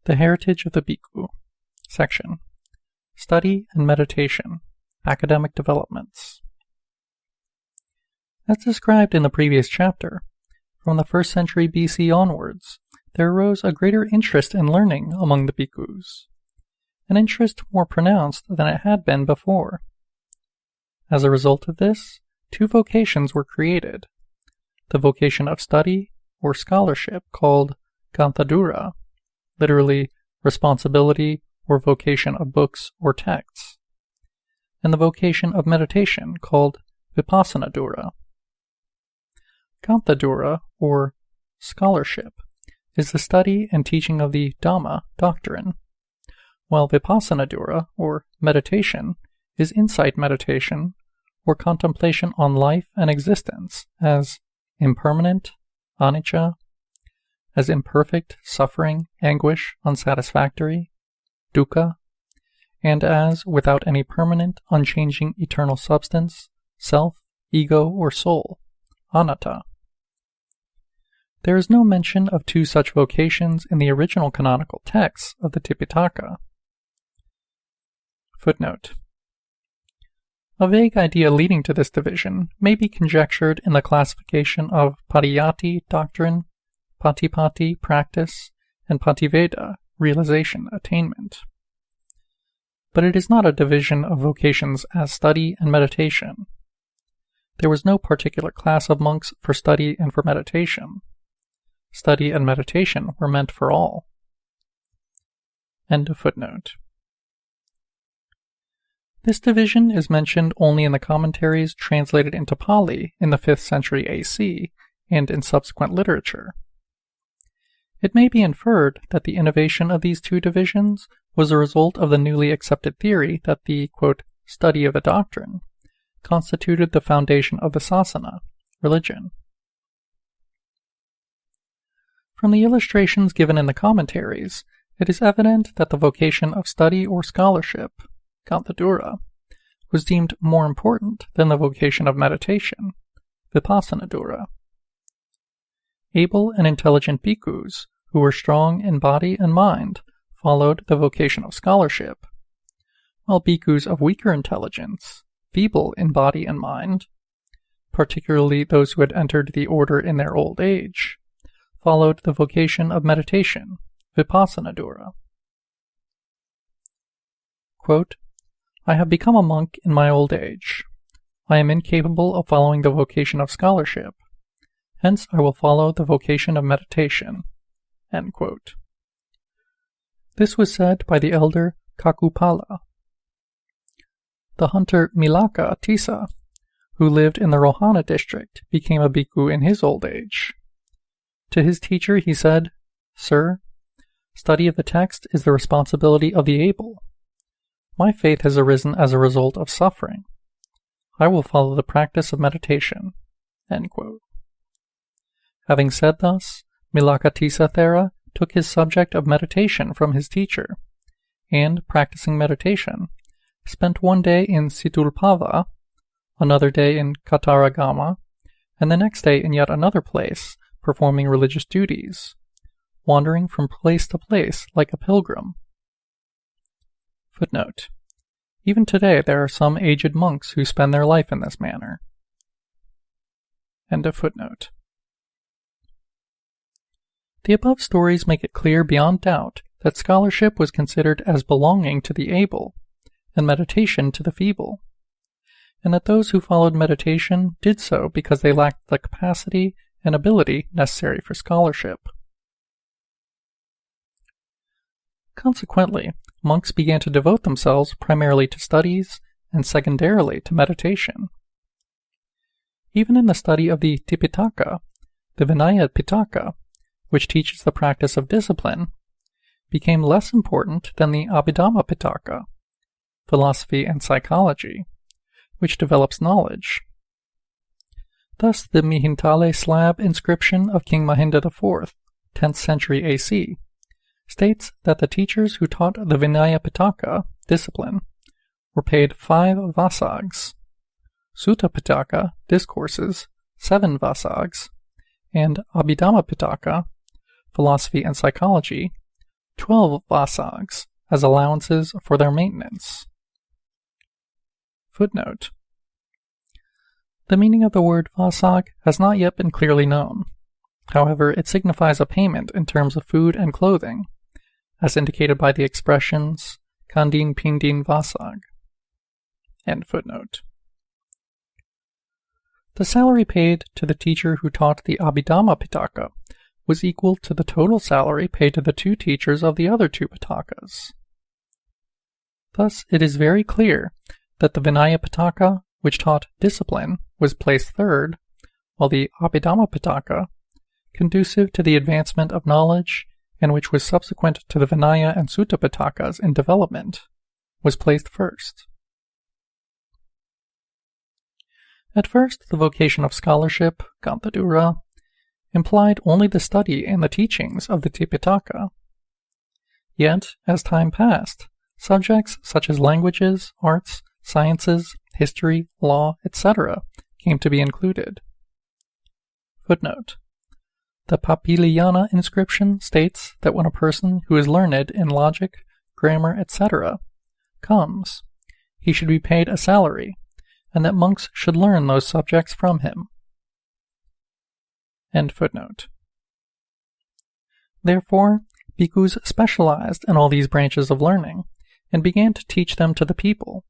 The Heritage of the Bhikkhu. Section. Study and Meditation. Academic Developments. As described in the previous chapter, from the 1st century BC onwards, there arose a greater interest in learning among the bhikkhus, an interest more pronounced than it had been before. As a result of this, two vocations were created: the vocation of study or scholarship called Gantadura, literally responsibility or vocation of books or texts, and the vocation of meditation called Vipassanadura. Gantadura, or scholarship, is the study and teaching of the Dhamma doctrine, while Vipassanadura, or meditation, is insight meditation or contemplation on life and existence as impermanent, anicca, as imperfect, suffering, anguish, unsatisfactory, dukkha, and as without any permanent, unchanging eternal substance, self, ego, or soul, anatta. There is no mention of two such vocations in the original canonical texts of the Tipitaka. Footnote. A vague idea leading to this division may be conjectured in the classification of Pariyati doctrine, Patipati practice, and Pativeda realization attainment. But it is not a division of vocations as study and meditation. There was no particular class of monks for study and for meditation. Study and meditation were meant for all. End of footnote. This division is mentioned only in the commentaries translated into Pali in the 5th century AC and in subsequent literature. It may be inferred that the innovation of these two divisions was a result of the newly accepted theory that the, quote, study of the doctrine constituted the foundation of the sasana, religion. From the illustrations given in the commentaries, it is evident that the vocation of study or scholarship, Gantadura, was deemed more important than the vocation of meditation, Vipassanadura. Able and intelligent bhikkhus, who were strong in body and mind, followed the vocation of scholarship, while bhikkhus of weaker intelligence, feeble in body and mind, particularly those who had entered the order in their old age, followed the vocation of meditation, Vipassanadura. Quote, I have become a monk in my old age. I am incapable of following the vocation of scholarship. Hence I will follow the vocation of meditation. End quote. This was said by the elder Kakupala. The hunter Milaka Atisa, who lived in the Rohana district, became a bhikkhu in his old age. To his teacher he said, Sir, study of the text is the responsibility of the able. My faith has arisen as a result of suffering. I will follow the practice of meditation. End quote. Having said thus, Milakatisa Thera took his subject of meditation from his teacher, and, practicing meditation, spent one day in Situlpava, another day in Kataragama, and the next day in yet another place, performing religious duties, wandering from place to place like a pilgrim. Footnote. Even today there are some aged monks who spend their life in this manner. End of footnote. The above stories make it clear beyond doubt that scholarship was considered as belonging to the able, and meditation to the feeble, and that those who followed meditation did so because they lacked the capacity and ability necessary for scholarship. Consequently, monks began to devote themselves primarily to studies and secondarily to meditation. Even in the study of the Tipitaka, the Vinaya Pitaka, which teaches the practice of discipline, became less important than the Abhidhamma Pitaka, philosophy and psychology, which develops knowledge. Thus the Mihintale slab inscription of King Mahinda IV, 10th century AC, states that the teachers who taught the Vinaya Pitaka, discipline, were paid 5 vasags, Sutta Pitaka, discourses, 7 vasags, and Abhidhamma Pitaka, philosophy and psychology, 12 vasags as allowances for their maintenance. Footnote: the meaning of the word vasag has not yet been clearly known. However, it signifies a payment in terms of food and clothing, as indicated by the expressions kandin pindin vasag. End footnote. The salary paid to the teacher who taught the Abhidhamma Pitaka was equal to the total salary paid to the two teachers of the other two Pitakas. Thus, it is very clear that the Vinaya Pitaka, which taught discipline, was placed third, while the Abhidhamma Pitaka, conducive to the advancement of knowledge and which was subsequent to the Vinaya and Sutta Pitakas in development, was placed first. At first, the vocation of scholarship, Gantadura, implied only the study and the teachings of the Tipitaka. Yet, as time passed, subjects such as languages, arts, sciences, history, law, etc. came to be included. Footnote: the Papiliyana inscription states that when a person who is learned in logic, grammar, etc. comes, he should be paid a salary, and that monks should learn those subjects from him. End footnote. Therefore, bhikkhus specialized in all these branches of learning and began to teach them to the people.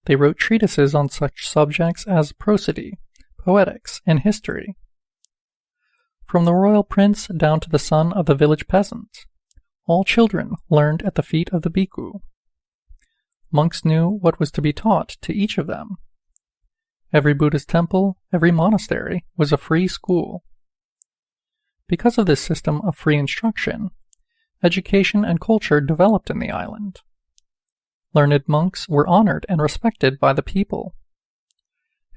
They wrote treatises on such subjects as prosody, poetics, and history. From the royal prince down to the son of the village peasant, all children learned at the feet of the bhikkhu. Monks knew what was to be taught to each of them. Every Buddhist temple, every monastery, was a free school. Because of this system of free instruction, education and culture developed in the island. Learned monks were honored and respected by the people.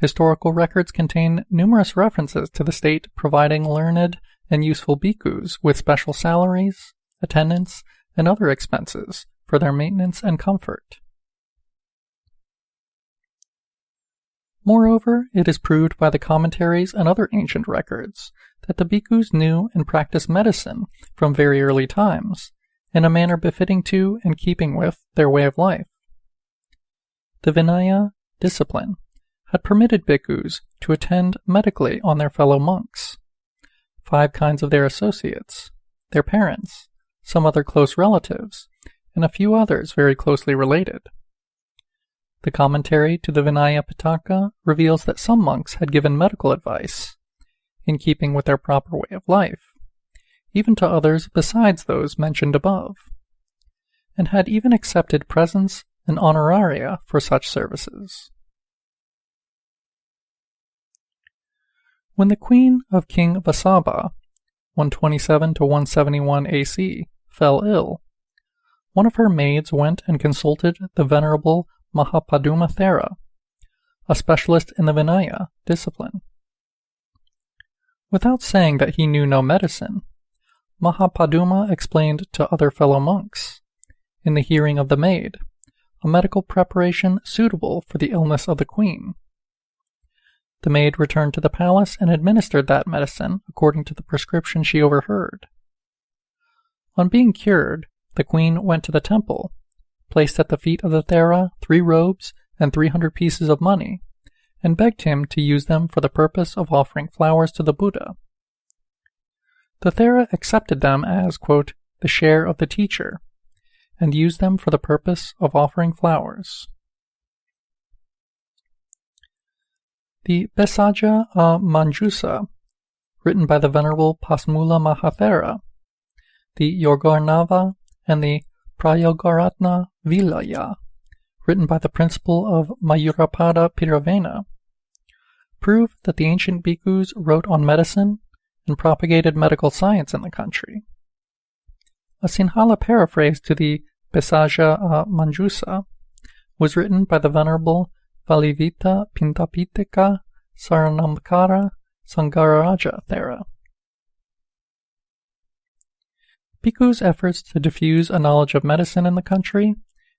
Historical records contain numerous references to the state providing learned and useful bhikkhus with special salaries, attendance, and other expenses for their maintenance and comfort. Moreover, it is proved by the commentaries and other ancient records that the bhikkhus knew and practiced medicine from very early times, in a manner befitting to and keeping with their way of life. The Vinaya, discipline, had permitted bhikkhus to attend medically on their fellow monks, 5 kinds of their associates, their parents, some other close relatives, and a few others very closely related. The commentary to the Vinaya Pitaka reveals that some monks had given medical advice, in keeping with their proper way of life, even to others besides those mentioned above, and had even accepted presents and honoraria for such services. When the queen of King Vasabha, 127 to 171 AC, fell ill, one of her maids went and consulted the venerable Mahapaduma Thera, a specialist in the Vinaya discipline. Without saying that he knew no medicine, Mahapaduma explained to other fellow monks, in the hearing of the maid, a medical preparation suitable for the illness of the queen. The maid returned to the palace and administered that medicine according to the prescription she overheard. On being cured, the queen went to the temple, placed at the feet of the Thera 3 robes and 300 pieces of money, and begged him to use them for the purpose of offering flowers to the Buddha. The Thera accepted them as, quote, the share of the teacher, and used them for the purpose of offering flowers. The Besaja a Manjusa, written by the Venerable Pasmula Mahathera, the Yogarnava, and the Prayogaratna Vilaya, written by the principal of Mayurapada Piravena, prove that the ancient bhikkhus wrote on medicine and propagated medical science in the country. A Sinhala paraphrase to the Besaja a Manjusa was written by the Venerable Valivita Pintapitaka Saranamkara Sangararaja Thera. Bhikkhus' efforts to diffuse a knowledge of medicine in the country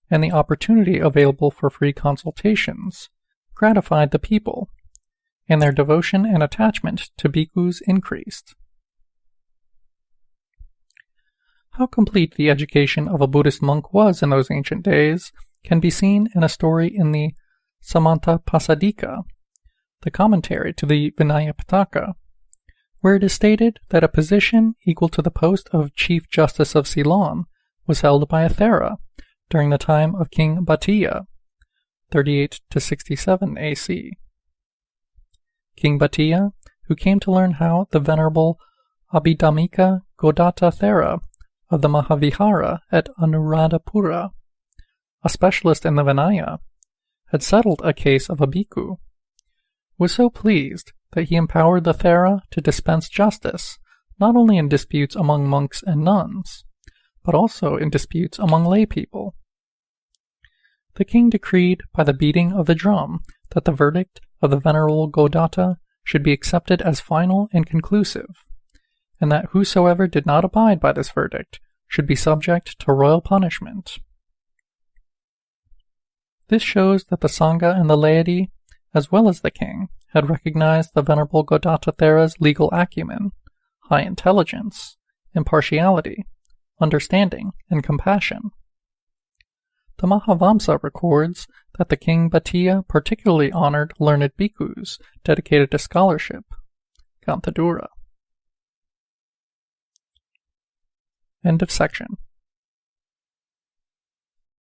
and the opportunity available for free consultations gratified the people, and their devotion and attachment to bhikkhus increased. How complete the education of a Buddhist monk was in those ancient days can be seen in a story in the Samantapasadika, the commentary to the Vinaya Pitaka, where it is stated that a position equal to the post of Chief Justice of Ceylon was held by a Thera during the time of King Bhattiya, 38 to 67 AC. King Bhattiya, who came to learn how the Venerable Abhidhamika Godata Thera of the Mahavihara at Anuradhapura, a specialist in the Vinaya, had settled a case of a bhikkhu, was so pleased that he empowered the Thera to dispense justice not only in disputes among monks and nuns, but also in disputes among lay people. The king decreed by the beating of the drum that the verdict of the Venerable Godata should be accepted as final and conclusive, and that whosoever did not abide by this verdict should be subject to royal punishment. This shows that the Sangha and the laity, as well as the king, had recognized the Venerable Godata Thera's legal acumen, high intelligence, impartiality, understanding, and compassion. The Mahavamsa records that the king Bhattiya particularly honored learned bhikkhus dedicated to scholarship, Kanthadura. End of section.